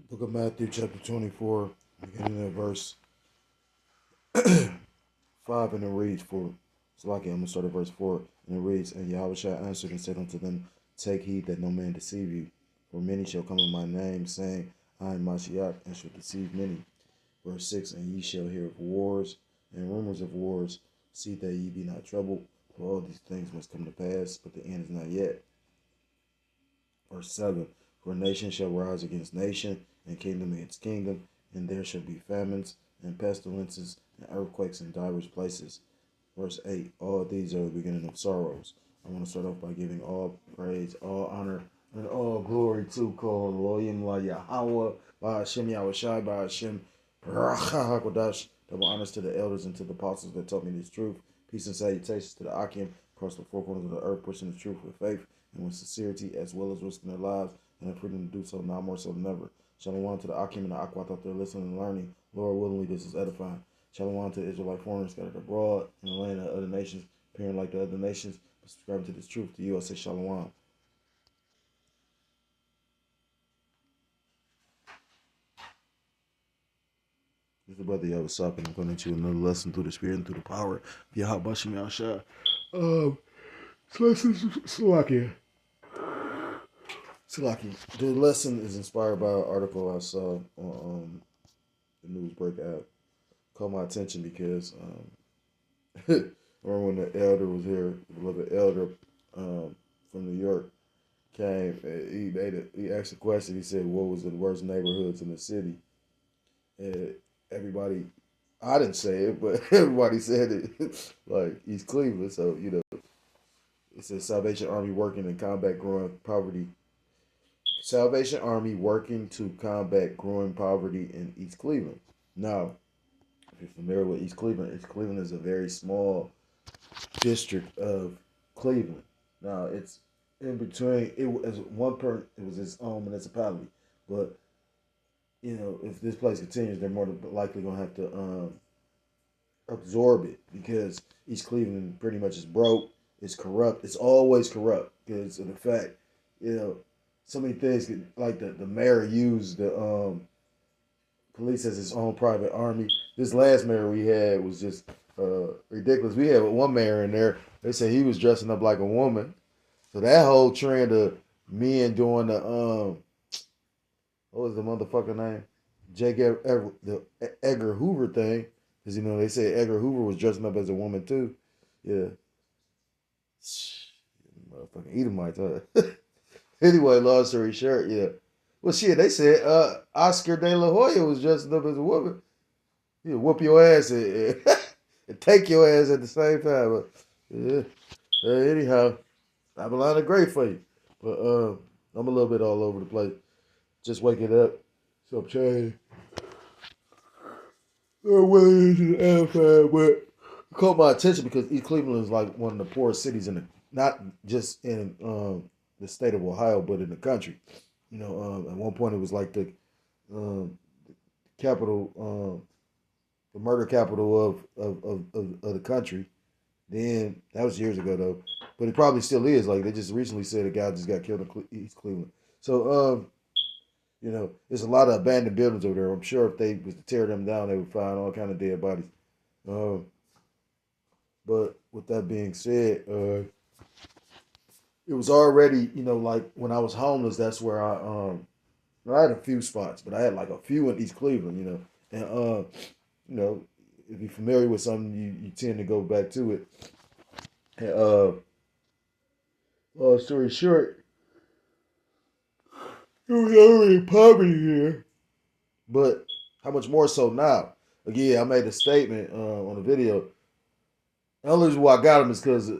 Book of Matthew, chapter 24, beginning at verse 5, and it reads, for Salaki, I'm going to start at verse 4, and it reads, and Yahushua answered and said unto them, take heed that no man deceive you, for many shall come in my name, saying, I am Mashiach, and shall deceive many. Verse 6, and ye shall hear of wars and rumors of wars. See that ye be not troubled, for all these things must come to pass, but the end is not yet. Verse 7, for nation shall rise against nation, and kingdom against kingdom, and there shall be famines, and pestilences, and earthquakes in divers places. Verse 8, all these are the beginning of sorrows. I want to start off by giving all praise, all honor, and all glory to Kol Elohim La Yahweh, by Hashem Yahushai, by Hashem Racha HaKodash. Double honors to the elders and to the apostles that taught me this truth. Peace and salutations to the Akim across the four corners of the earth, pushing the truth with faith and with sincerity, as well as risking their lives and the freedom to do so now more so than ever. Shalom to the Akim and the Akwat out there listening and learning. Lord willingly, this is edifying. Shalom to the Israelite foreigners scattered abroad in the land of other nations, appearing like the other nations, but subscribing to this truth. To you, I say Shalom. This is the brother Yavasap, and I'm coming to you another lesson through the Spirit and through the power of Yahweh Bashim Yahshua. Salakia. Salaki. The lesson is inspired by an article I saw on the Newsbreak app. Caught my attention because I remember when the elder was here, the beloved elder from New York came. He asked a question. He said, "What was the worst neighborhoods in the city?" And everybody, I didn't say it, but everybody said it, like East Cleveland. So it says Salvation Army working to combat growing poverty. Salvation Army working to combat growing poverty in East Cleveland. Now, if you're familiar with East Cleveland is a very small district of Cleveland. Now, it's in between. It was it was its own municipality, but if this place continues, they're more likely gonna have to absorb it because East Cleveland pretty much is broke. It's corrupt. It's always corrupt because of the fact, so many things. Like the mayor used the police as his own private army. This last mayor we had was just ridiculous. We had one mayor in there. They said he was dressing up like a woman. So that whole trend of men doing the what was the motherfucker name? The Edgar Hoover thing. Because they say Edgar Hoover was dressing up as a woman too. Yeah. Motherfucking Edomites, huh? Anyway, long story short, yeah. Well, shit, they said Oscar De La Hoya was dressing up as a woman. He'll whoop your ass and take your ass at the same time. But, yeah. Anyhow, Babylon are great for you. But I'm a little bit all over the place. Just waking up. So I'm trying. I'm really into the edifying, but it caught my attention because East Cleveland is like one of the poorest cities not just in the state of Ohio, but in the country. At one point it was like the capital, the murder capital of the country. Then that was years ago though, but it probably still is. Like they just recently said a guy just got killed in East Cleveland. So there's a lot of abandoned buildings over there. I'm sure if they was to tear them down, they would find all kind of dead bodies. But with that being said, it was already, like when I was homeless, that's where I had a few spots, but I had like a few in East Cleveland, and if you're familiar with something, you tend to go back to it. And long story short, there was already poverty here, but how much more so now? Again, I made a statement on the video. The only reason why I got them is because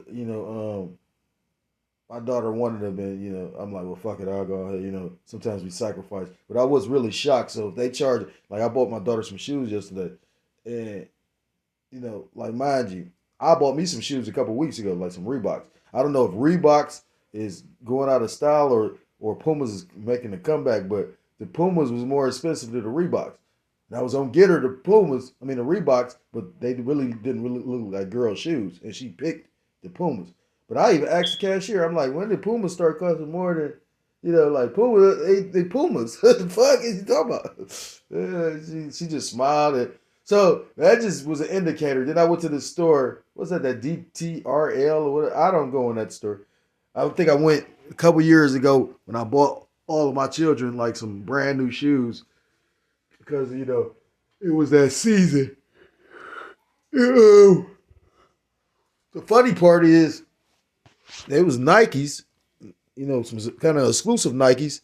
my daughter wanted them, and I'm like, well, fuck it, I'll go ahead. Sometimes we sacrifice, but I was really shocked. So if they charge, like, I bought my daughter some shoes yesterday, and like, mind you, I bought me some shoes a couple weeks ago, like some Reeboks. I don't know if Reeboks is going out of style or Pumas is making a comeback, but the Pumas was more expensive than the Reeboks. And I was gonna get her the the Reeboks, but they didn't really look like girl shoes, and she picked the Pumas. But I even asked the cashier, I'm like, when did Pumas start costing more than? You know, like Puma, they Pumas. What the fuck is you talking about? She just smiled. So that just was an indicator. Then I went to the store. What's that DTRL or what? I don't go in that store. I think I went a couple years ago when I bought all of my children like some brand new shoes because it was that season. The funny part is it was Nikes, some kind of exclusive Nikes,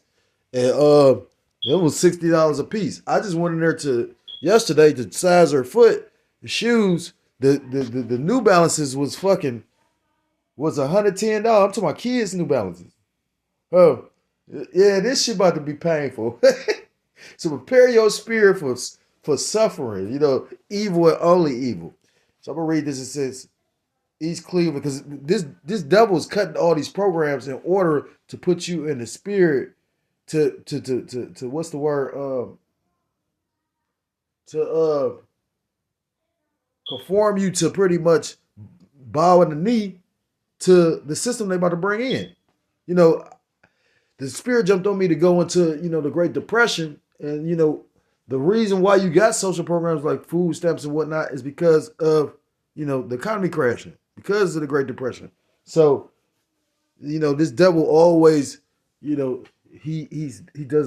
and it was $60 a piece. I just went in there to yesterday to size her foot. The shoes, the New Balances was $110. I'm talking about kids' New Balances. Oh, yeah, this shit about to be painful. So prepare your spirit for suffering. Evil and only evil. So I'm gonna read this. It says East Cleveland, because this devil is cutting all these programs in order to put you in the spirit to what's the word to conform you to pretty much bowing the knee to the system they about to bring in. The spirit jumped on me to go into the Great Depression, and the reason why you got social programs like food stamps and whatnot is because of the economy crashing, because of the Great Depression. So this devil always he does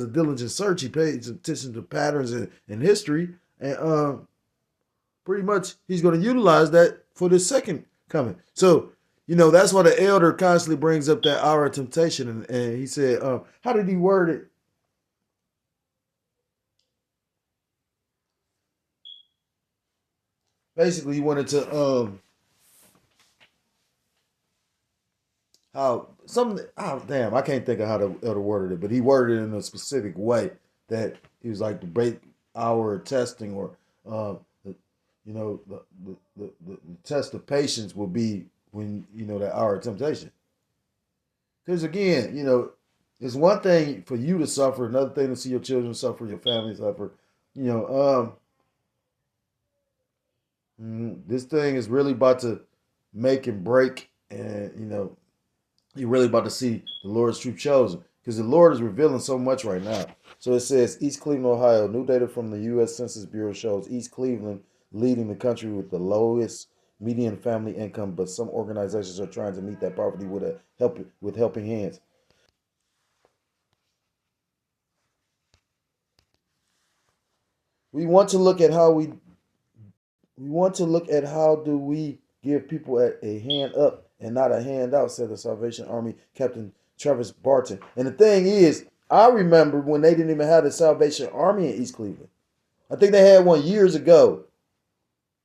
a diligent search. He pays attention to patterns in history, and pretty much he's going to utilize that for the second coming. So that's why the elder constantly brings up that hour of temptation, and he said, how did he word it? Basically, he wanted to how some damn, I can't think of how the elder worded it, but he worded it in a specific way that he was like the break hour testing, or the, the test of patience will be when that hour of temptation. Because again, it's one thing for you to suffer, another thing to see your children suffer, your family suffer. This thing is really about to make and break, and you're really about to see the Lord's true chosen, because the Lord is revealing so much right now. So it says East Cleveland, Ohio. New data from the U.S. Census Bureau shows East Cleveland leading the country with the lowest median family income, but some organizations are trying to meet that poverty with helping hands. We want to look at how do we give people a hand up and not a handout, said the Salvation Army Captain Travis Barton. And the thing is, I remember when they didn't even have the Salvation Army in East Cleveland. I think they had one years ago,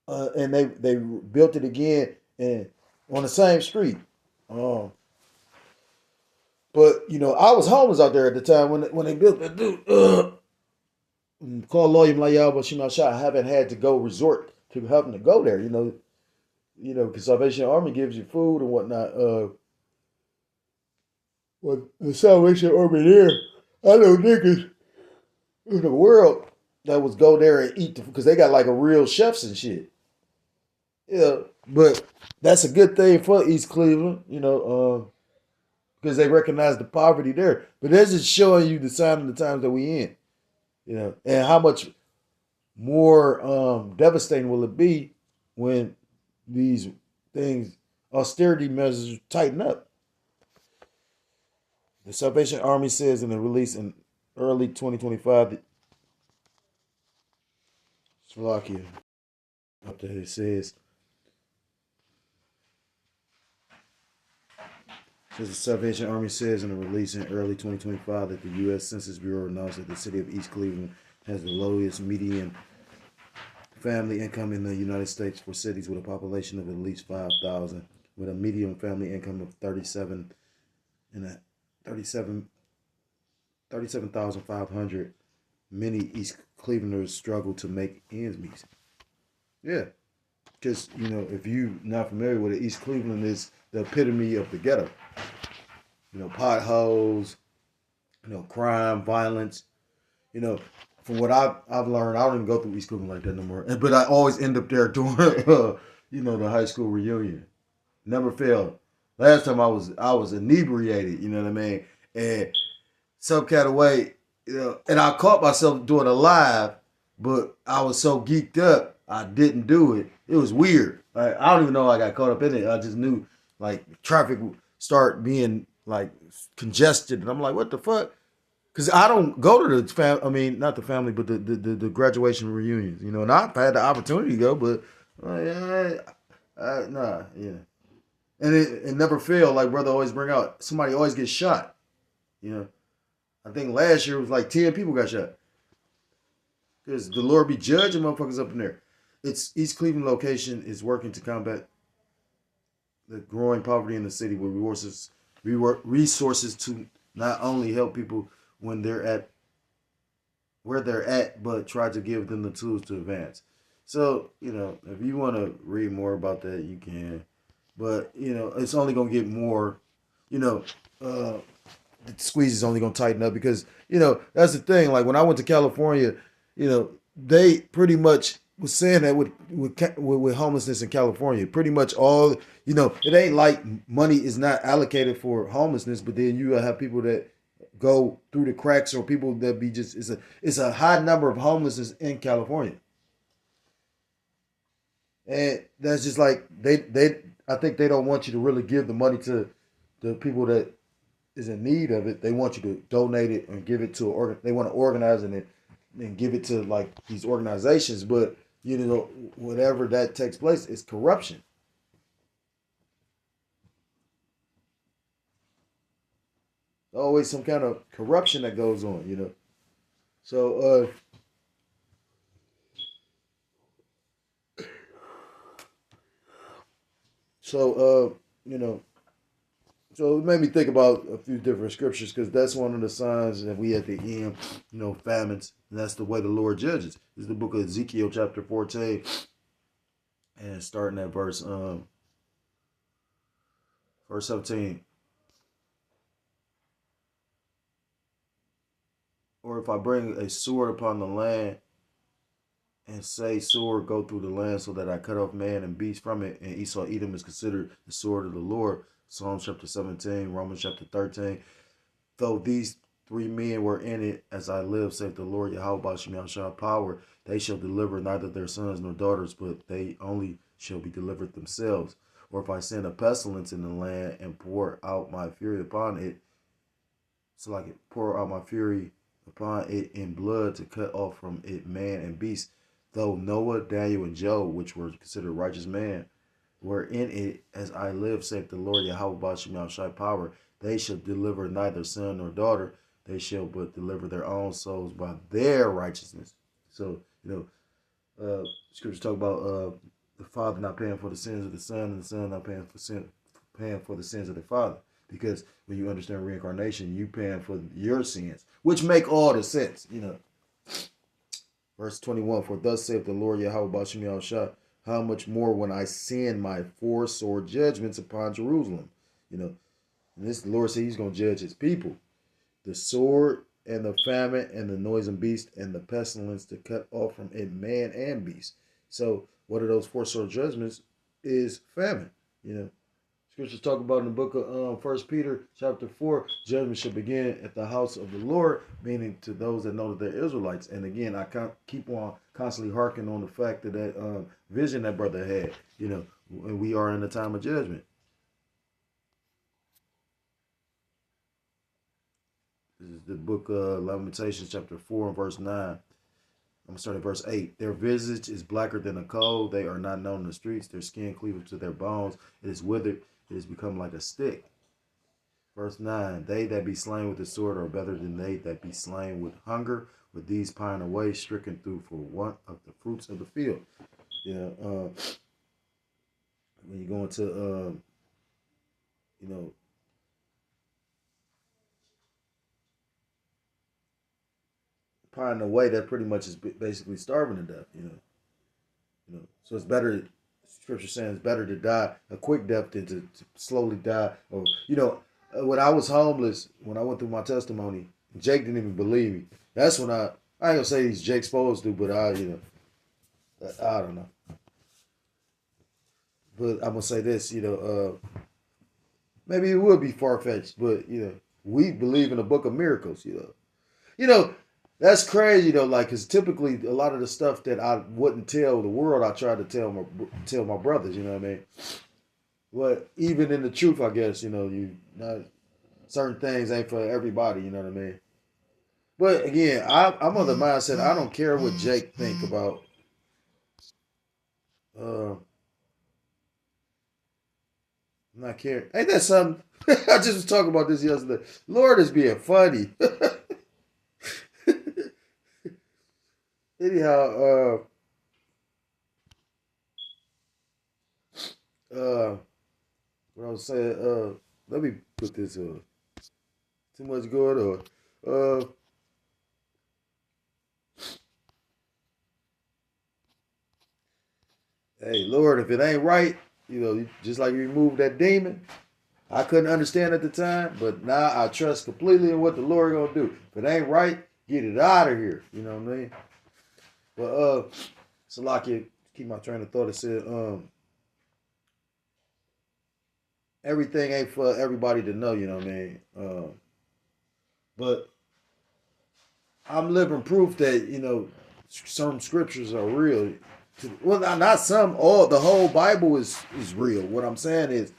and they built it again and on the same street. But I was homeless out there at the time when they built that dude. Called Lawyer Mayal, but I haven't had to go resort to having to go there. Because Salvation Army gives you food and whatnot. Well, the Salvation Army there, I know niggas in the world that was go there and eat because they got like a real chefs and shit. Yeah, but that's a good thing for East Cleveland, because they recognize the poverty there. But that's just showing you the sign of the times that we in, and how much more devastating will it be when these things, austerity measures, tighten up. The Salvation Army says in a release in early 2025 that Slovakia, up there it says the Salvation Army says in a release in early 2025 that the U.S. Census Bureau announced that the city of East Cleveland has the lowest median family income in the United States for cities with a population of at least 5,000, with a median family income of 37,500. Many East Clevelanders struggle to make ends meet. Yeah, because if you're not familiar with it, East Cleveland is the epitome of the ghetto. Potholes, crime, violence. From what I've learned, I don't even go through East Cleveland like that no more. But I always end up there during, the high school reunion. Never failed. Last time I was inebriated. You know what I mean? And some kind of way, and I caught myself doing a live, but I was so geeked up, I didn't do it. It was weird. Like, I don't even know I got caught up in it. I just knew like traffic would start being like congested, and I'm like, what the fuck? Because I don't go to the I mean, not the family, but the graduation reunions. And I've had the opportunity to go, but nah, yeah. And it never failed. Like brother always bring out, somebody always gets shot. You know, I think last year it was like 10 people got shot because the Lord be judging motherfuckers up in there. It's East Cleveland location is working to combat the growing poverty in the city with resources to not only help people when they're at where they're at, but try to give them the tools to advance. So, if you want to read more about that, you can. But, it's only going to get more, you know, uh, the squeeze is only going to tighten up because, that's the thing. Like when I went to California, they pretty much was saying that with homelessness in California, pretty much all, it ain't like money is not allocated for homelessness, but then you have people that go through the cracks or people that be just it's a high number of homelessness in California. And that's just like they I think they don't want you to really give the money to the people that is in need of it. They want you to donate it and give it to they want to organize it and give it to like these organizations, but whatever that takes place is corruption. Always some kind of corruption that goes on. So so you know so it made me think about a few different scriptures because that's one of the signs that we at the end, famines, and that's the way the Lord judges. This is the book of Ezekiel chapter 14 and starting at verse 17. Or if I bring a sword upon the land and say, sword, go through the land so that I cut off man and beast from it, and Esau Edom is considered the sword of the Lord. Psalms chapter 17, Romans chapter 13. Though these three men were in it, as I live, saith the Lord Yahweh Shall power, they shall deliver neither their sons nor daughters, but they only shall be delivered themselves. Or if I send a pestilence in the land and pour out my fury upon it, so like it pour out my fury upon it in blood to cut off from it man and beast, though Noah, Daniel, and Job, which were considered righteous men, were in it, as I live, saith the Lord Yahweh Shall power, they shall deliver neither son nor daughter, they shall but deliver their own souls by their righteousness. So, scriptures talk about the father not paying for the sins of the son, and the son not paying for the sins of the father. Because when you understand reincarnation, you paying for your sins, which make all the sense. Verse 21, for thus saith the Lord Yahweh Shah, how much more when I send my four sword judgments upon Jerusalem. And this the Lord said he's going to judge his people. The sword and the famine and the noisome beast and the pestilence to cut off from it man and beast. So what are those four sword judgments? Is famine. Scriptures talk about in the book of 1 Peter chapter 4, judgment shall begin at the house of the Lord, meaning to those that know that they're Israelites. And again, I keep on constantly harking on the fact that vision that brother had, and we are in a time of judgment. This is the book of Lamentations chapter 4 and verse 9. I'm going to start at verse 8. Their visage is blacker than a coal. They are not known in the streets. Their skin cleaveth to their bones. It is withered. It has become like a stick. Verse 9. They that be slain with the sword are better than they that be slain with hunger. With these pine away, stricken through for want of the fruits of the field. When you go into, pining away, that pretty much is basically starving to death. So it's better. Scripture saying it's better to die a quick death than to slowly die. Or when I was homeless, when I went through my testimony, Jake didn't even believe me. That's when I ain't gonna say he's Jake's supposed to, but I don't know. But I'm gonna say this, maybe it would be far fetched, but we believe in the book of miracles, You know, that's crazy though, like, because typically a lot of the stuff that I wouldn't tell the world, I try to tell my brothers, you know what I mean? But even in the truth, I guess, you not certain things ain't for everybody, you know what I mean? But again, I'm of the mindset I don't care what Jake think about. I'm not caring. Ain't that something? I just was talking about this yesterday. Lord is being funny. Anyhow, what I was saying, let me put this too much going on. Hey, Lord, if it ain't right, just like you removed that demon, I couldn't understand at the time, but now I trust completely in what the Lord gonna do. If it ain't right, get it out of here. You know what I mean? But Salakia, keep my train of thought. It said, everything ain't for everybody to know, you know what I mean? But I'm living proof that, some scriptures are real. Well, not some, all the whole Bible is real. What I'm saying is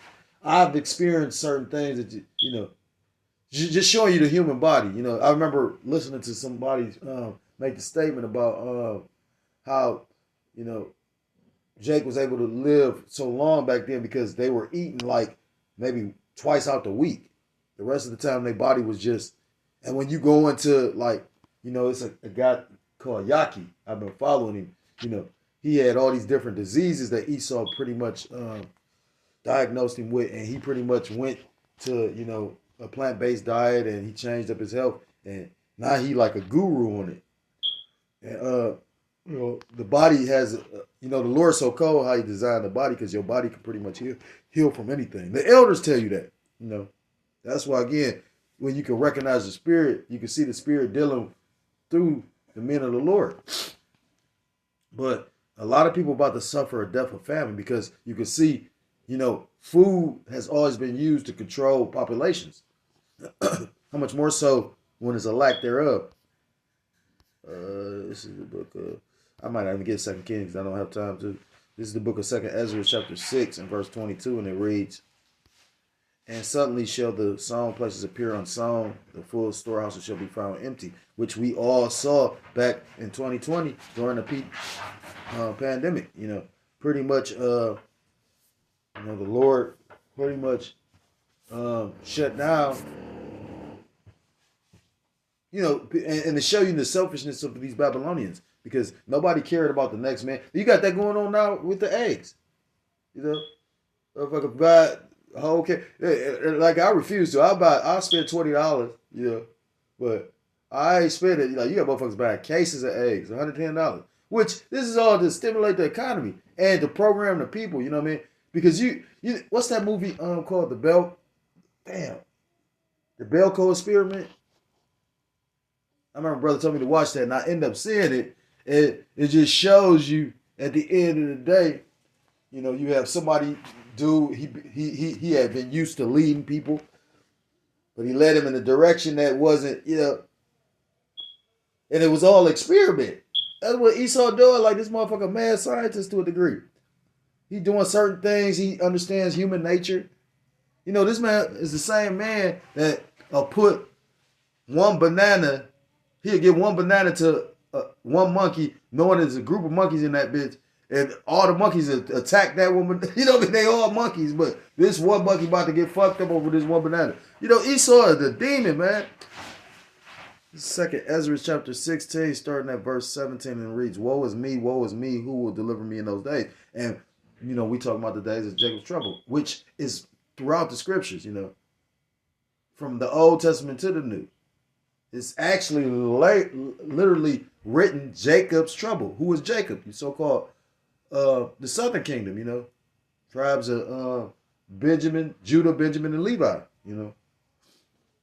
I've experienced certain things that just showing you the human body. I remember listening to somebody make the statement about how Jake was able to live so long back then because they were eating like maybe twice out the week. The rest of the time, their body was just. And when you go into like, it's a guy called Yaki. I've been following him. He had all these different diseases that Esau pretty much diagnosed him with, and he pretty much went to a plant-based diet, and he changed up his health, and now he like a guru on it. And the body has the Lord's so cold how he designed the body because your body can pretty much heal from anything. The elders tell you that. That's why again, when you can recognize the spirit, you can see the spirit dealing through the men of the Lord. But a lot of people about to suffer a death of famine because you can see, food has always been used to control populations. How much more so when there's a lack thereof. This is the book of, I might not even get 2 Kings. I don't have time to. This is the book of 2 Ezra chapter 6 and verse 22, and it reads, "And suddenly shall the sown places appear unsown, the full storehouses shall be found empty," which we all saw back in 2020 during the peak pandemic. Pretty much, the Lord pretty much shut down. And to show you the selfishness of these Babylonians, because nobody cared about the next man. You got that going on now with the eggs. If I could buy a whole cake, like I refuse to. I'll spend $20, but I ain't spend it. You got motherfuckers buying cases of eggs, $110. Which this is all to stimulate the economy and to program the people. You know what I mean? Because you what's that movie called The Belko Experiment? I remember my brother told me to watch that, and I end up seeing it. It just shows you at the end of the day, you have somebody he had been used to leading people, but he led him in a direction that wasn't, and it was all experiment. That's what Esau doing. Like this motherfucker, mad scientist to a degree. He doing certain things. He understands human nature. This man is the same man that put one banana. He'll give one banana to one monkey, knowing there's a group of monkeys in that bitch, and all the monkeys attack that woman. They all monkeys, but this one monkey about to get fucked up over this one banana. Esau is the demon, man. 2 Ezra chapter 16, starting at verse 17, and reads, woe is me, who will deliver me in those days? And, we talk about the days of Jacob's trouble, which is throughout the scriptures, from the Old Testament to the New. It's actually literally written Jacob's trouble. Who is Jacob? The so-called the southern kingdom, tribes of Benjamin, Judah, Benjamin, and Levi,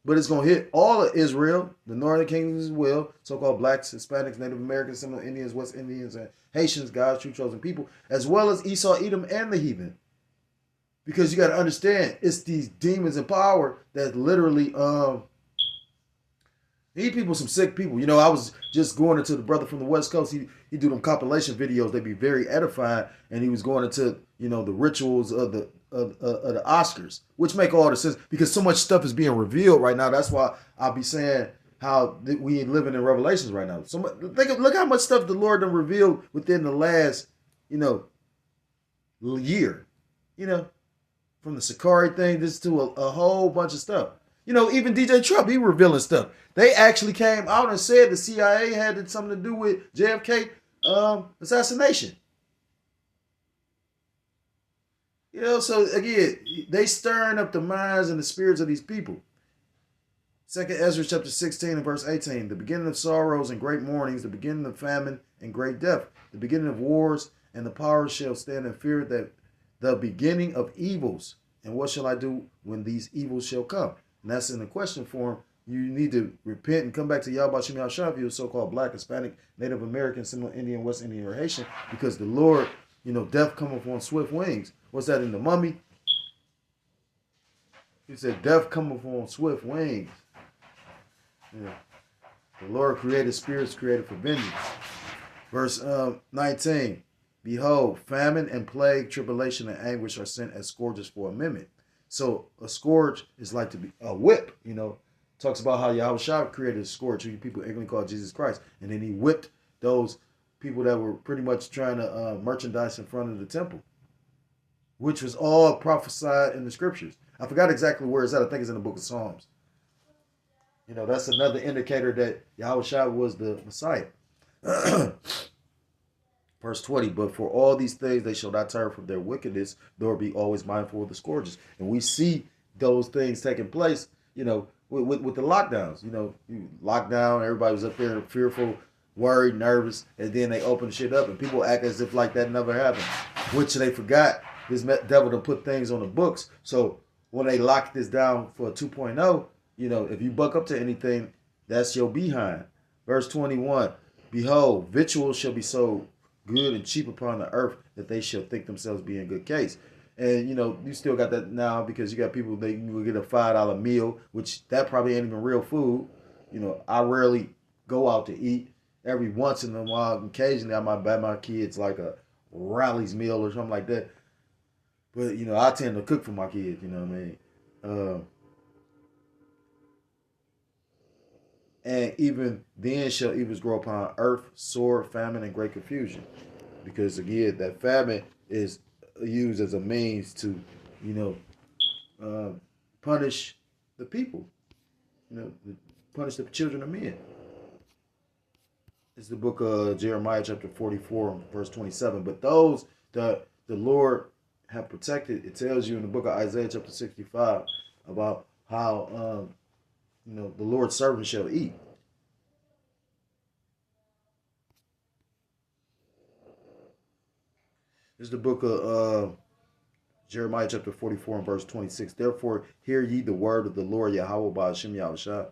But it's going to hit all of Israel, the northern kingdoms as well, so-called blacks, Hispanics, Native Americans, Seminole Indians, West Indians, and Haitians, God's true chosen people, as well as Esau, Edom, and the heathen. Because you got to understand, it's these demons in power that literally these people, some sick people. You know, I was just going into the brother from the West Coast. He do them compilation videos. They be very edifying, and he was going into the rituals of the Oscars, which make all the sense because so much stuff is being revealed right now. That's why I'll be saying how we living in Revelations right now. So look how much stuff the Lord done revealed within the last year. From the Sakari thing, this to a whole bunch of stuff. Even DJ Trump, he revealing stuff. They actually came out and said the CIA had something to do with JFK assassination. So again, they stirring up the minds and the spirits of these people. 2nd Ezra chapter 16 and verse 18. The beginning of sorrows and great mournings, the beginning of famine and great death, the beginning of wars, and the powers shall stand in fear that the beginning of evils. And what shall I do when these evils shall come? And that's in the question form. You need to repent and come back to Yahweh Shem Yahushua if you're so-called Black, Hispanic, Native American, Seminole Indian, West Indian, or Haitian, because the Lord, death cometh on swift wings. What's that in the Mummy? He said, death cometh on swift wings. Yeah. The Lord created spirits created for vengeance. Verse 19. Behold, famine and plague, tribulation and anguish are sent as scourges for a minute. So a scourge is like to be a whip, Talks about how Yahushua created a scourge, who people ignorantly call Jesus Christ. And then he whipped those people that were pretty much trying to merchandise in front of the temple, which was all prophesied in the scriptures. I forgot exactly where it's at. I think it's in the book of Psalms. That's another indicator that Yahushua was the Messiah. Verse 20, but for all these things they shall not turn from their wickedness, nor be always mindful of the scourges. And we see those things taking place, with the lockdowns. Lockdown, everybody was up there fearful, worried, nervous, and then they open shit up and people act as if like that never happened, which they forgot this devil to put things on the books. So when they lock this down for a 2.0, if you buck up to anything, that's your behind. Verse 21, behold, victuals shall be sold good and cheap upon the earth, that they shall think themselves be in good case. And you still got that now, because you got people, they will get a $5 meal, which that probably ain't even real food. I rarely go out to eat. Every once in a while, occasionally I might buy my kids like a Rally's meal or something like that. But I tend to cook for my kids, you know what I mean? And even then shall evils grow upon earth, sword, famine, and great confusion. Because again, that famine is used as a means to, punish the people. Punish the children of men. It's the book of Jeremiah chapter 44, verse 27. But those that the Lord have protected, it tells you in the book of Isaiah chapter 65 about how the Lord's servant shall eat. This is the book of Jeremiah chapter 44 and verse 26. Therefore, hear ye the word of the Lord Yahweh by Hashem Yahushua.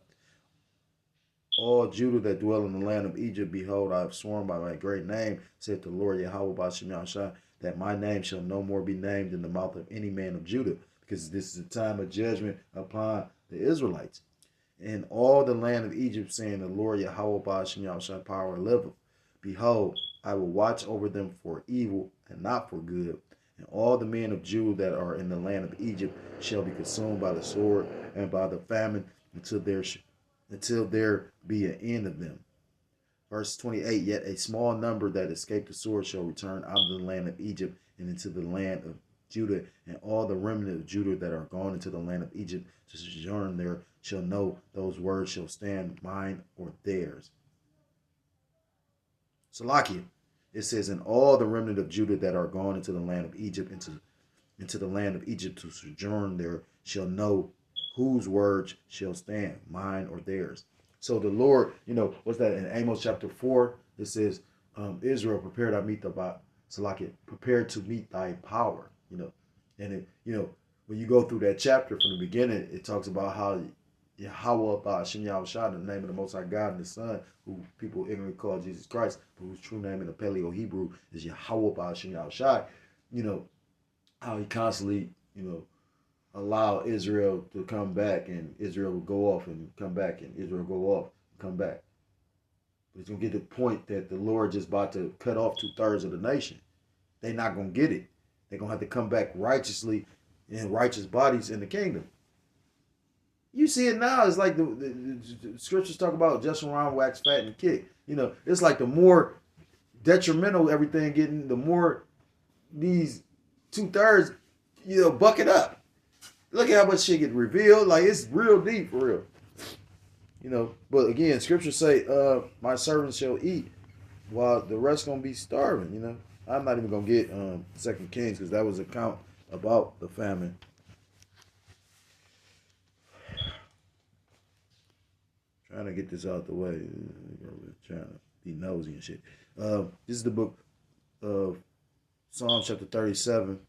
All Judah that dwell in the land of Egypt, behold, I have sworn by my great name, saith the Lord Yahweh by Hashem Yahushua, that my name shall no more be named in the mouth of any man of Judah, because this is a time of judgment upon the Israelites. And all the land of Egypt, saying, the Lord Yahweh by Hashem Yahushua power liveth. Behold, I will watch over them for evil and not for good. And all the men of Judah that are in the land of Egypt shall be consumed by the sword and by the famine until there be an end of them. Verse 28, yet a small number that escaped the sword shall return out of the land of Egypt and into the land of Judah, and all the remnant of Judah that are gone into the land of Egypt to sojourn there shall know those words shall stand mine or theirs. Salakia, it says, and all the remnant of Judah that are gone into the land of Egypt, into the land of Egypt to sojourn there shall know whose words shall stand, mine or theirs. So the Lord, what's that in Amos chapter 4? It says, Israel, prepare to meet prepare to meet thy power. And when you go through that chapter from the beginning, it talks about how Yahweh by Hashem Yahushua, the name of the Most High God and the Son, who people ignorantly call Jesus Christ, but whose true name in the Paleo Hebrew is Yahweh by Hashem Yahushua. How he constantly, you know, allow Israel to come back, and Israel will go off and come back, and Israel will go off and come back. But it's gonna get to the point that the Lord just about to cut off 2/3 of the nation. They're not gonna get it. They're gonna have to come back righteously in righteous bodies in the kingdom. You see it now. It's like the scriptures talk about just around wax fat and kick. You know, it's like the more detrimental everything getting, the more these 2/3, you know, buck it up. Look at how much shit get revealed. Like, it's real deep for real. You know, but again, scriptures say, my servants shall eat while the rest gonna be starving, you know. I'm not even gonna get 2 Kings, because that was a account about the famine. Trying to get this out the way. Trying to be nosy and shit. This is the book of Psalm chapter 37.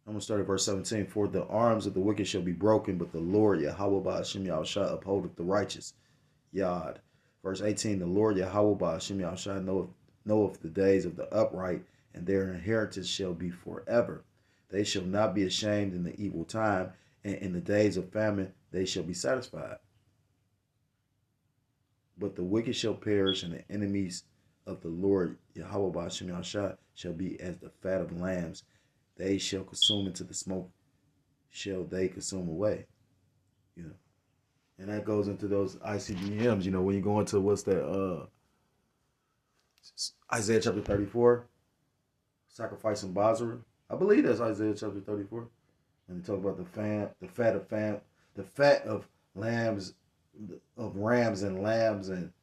I'm going to start at verse 17. For the arms of the wicked shall be broken, but the Lord Yahweh Ba'ashem Yahushua upholdeth the righteous. Yad. Verse 18. The Lord Yahweh Ba'ashem Yahushua knoweth the days of the upright, and their inheritance shall be forever. They shall not be ashamed in the evil time, and in the days of famine they shall be satisfied. But the wicked shall perish, and the enemies of the Lord Yahweh Ba'ashem Yahushua shall be as the fat of lambs. They shall consume into the smoke, shall they consume away. You know. And that goes into those ICBMs, you know, when you go into what's that Isaiah chapter 34, sacrificing Basra. I believe that's Isaiah chapter 34. And they talk about the fat of lambs, of rams and lambs, and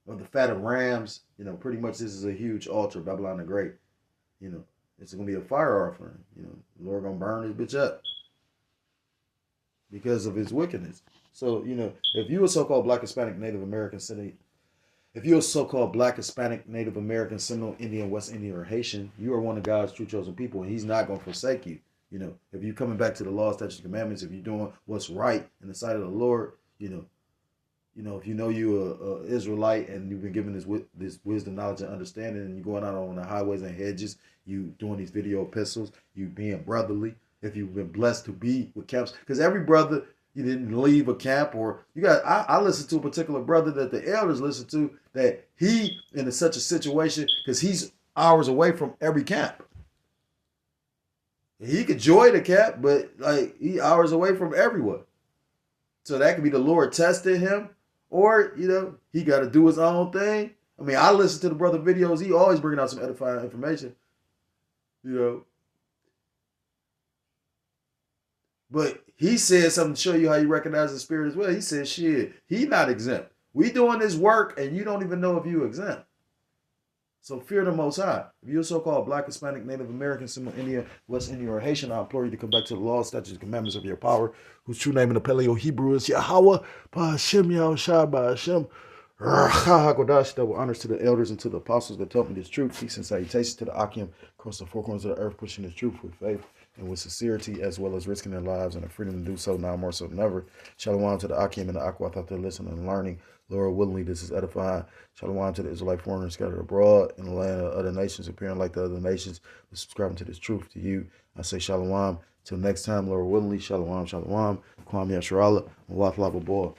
or the fat of rams. You know, pretty much this is a huge altar, Babylon the Great. You know, it's gonna be a fire offering. You know, the Lord gonna burn this bitch up because of his wickedness. So, you know, if you a so-called Black, Hispanic, Native American, if you're a so-called Black, Hispanic, Native American, Seminole, Indian, West Indian, or Haitian, you are one of God's true chosen people, and he's not gonna forsake you. You know, if you're coming back to the law, statutes, commandments, if you're doing what's right in the sight of the Lord, you know, if you know you're a Israelite and you've been given this wisdom, knowledge, and understanding, and you're going out on the highways and hedges, you doing these video epistles, you being brotherly. If you've been blessed to be with camps, because every brother, you didn't leave a camp, or you got. I listened to a particular brother that the elders listened to, that he in such a situation because he's hours away from every camp. He could join the camp, but like he hours away from everyone. So that could be the Lord testing him, or you know he got to do his own thing. I mean, I listen to the brother videos. He always bringing out some edifying information, you know. But he said something to show you how you recognize the spirit as well. He said, "Shit, he not exempt. We doing this work, and you don't even know if you exempt." So fear the Most High. If you're so-called Black, Hispanic, Native American, Seminole, Indian, West Indian, or Haitian, I implore you to come back to the law, statutes, and commandments of your power, whose true name in the Paleo-Hebrew is Yahweh, Ba'ashem, Yahushua, Ba'ashem, HaKodash, double honors to the elders and to the apostles that taught me this truth. Peace and salutations to the Akim across the four corners of the earth, pushing this truth with faith and with sincerity, as well as risking their lives and the freedom to do so now more so than ever. Shalom to the Akim and the Aqua out there listening and learning. Lord willingly, this is edifying. Shalom to the Israelite foreigners scattered abroad in the land of other nations, appearing like the other nations, subscribing to this truth to you. I say shalom. Till next time, Lord willingly, shalom, shalom. Kwame Yasharallah, Mawaf Lava Boy.